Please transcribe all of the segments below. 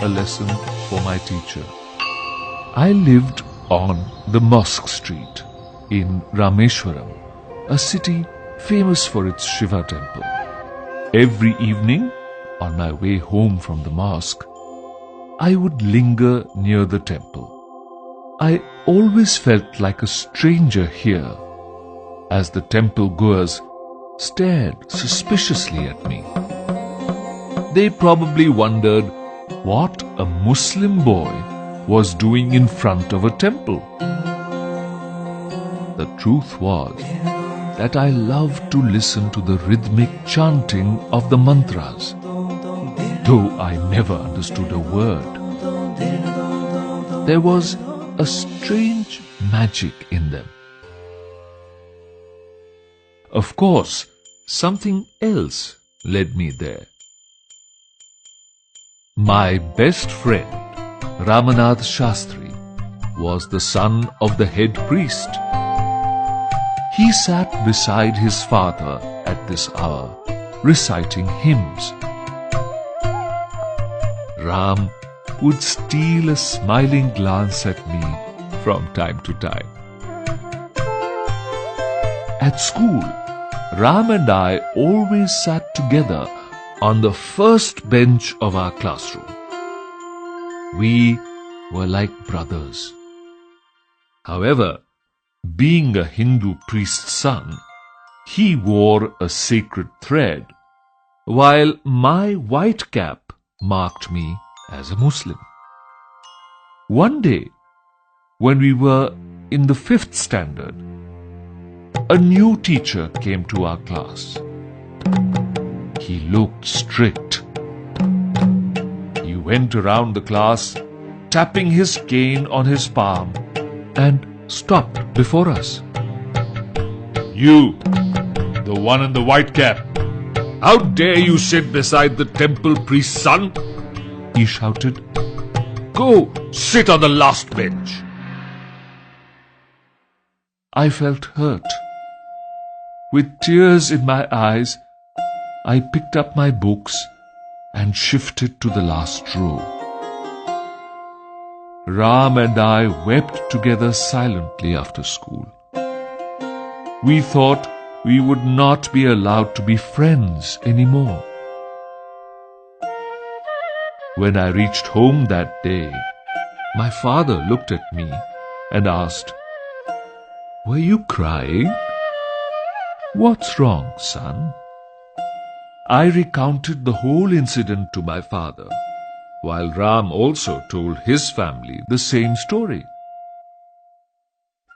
a lesson for my teacher. I lived on the Mosque Street in Rameshwaram, a city famous for its Shiva temple. Every evening, on my way home from the mosque, I would linger near the temple. I always felt like a stranger here, as the temple goers stared suspiciously at me. They probably wondered what a Muslim boy was doing in front of a temple. The truth was that I loved to listen to the rhythmic chanting of the mantras, though I never understood a word. There was a strange magic in them. Of course, something else led me there. My best friend, Ramanath Shastri, was the son of the head priest. He sat beside his father at this hour, reciting hymns. Ram would steal a smiling glance at me from time to time. At school, Ram and I always sat together on the first bench of our classroom. We were like brothers. However, being a Hindu priest's son, he wore a sacred thread, while my white cap marked me as a Muslim. One day, when we were in the 5th standard, a new teacher came to our class. He looked strict. He went around the class, tapping his cane on his palm, and stopped before us. "You, the one in the white cap, how dare you sit beside the temple priest's son?" he shouted. "Go sit on the last bench." I felt hurt. With tears in my eyes, I picked up my books and shifted to the last row. Ram and I wept together silently after school. We thought we would not be allowed to be friends anymore. When I reached home that day, my father looked at me and asked, "Were you crying? What's wrong, son?" I recounted the whole incident to my father, while Ram also told his family the same story.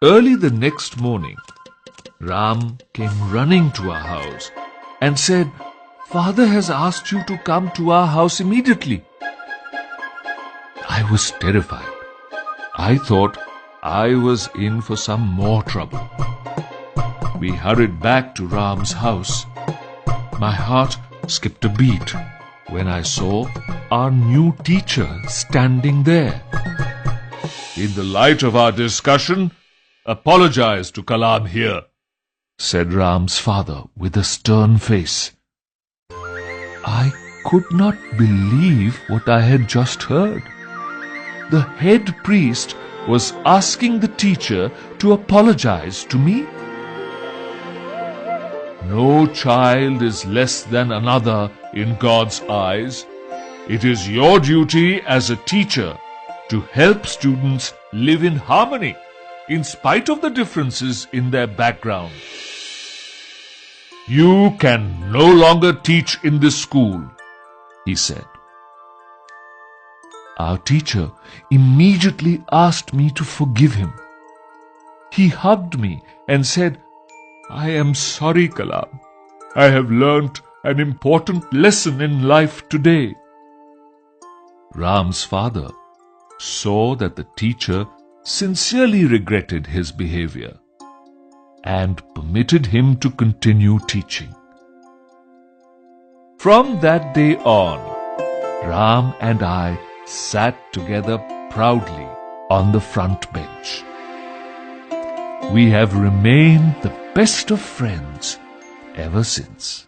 Early the next morning, Ram came running to our house and said, "Father has asked you to come to our house immediately." I was terrified. I thought I was in for some more trouble. We hurried back to Ram's house. My heart skipped a beat when I saw our new teacher standing there. "In the light of our discussion, apologize to Kalam here," said Ram's father with a stern face. I could not believe what I had just heard. The head priest was asking the teacher to apologize to me. No child is less than another in God's eyes. It is your duty as a teacher to help students live in harmony, in spite of the differences in their background. "You can no longer teach in this school," he said. Our teacher immediately asked me to forgive him. He hugged me and said, "I am sorry, Kalam. I have learnt an important lesson in life today." Ram's father saw that the teacher sincerely regretted his behavior and permitted him to continue teaching. From that day on, Ram and I sat together proudly on the front bench. We have remained the best of friends ever since.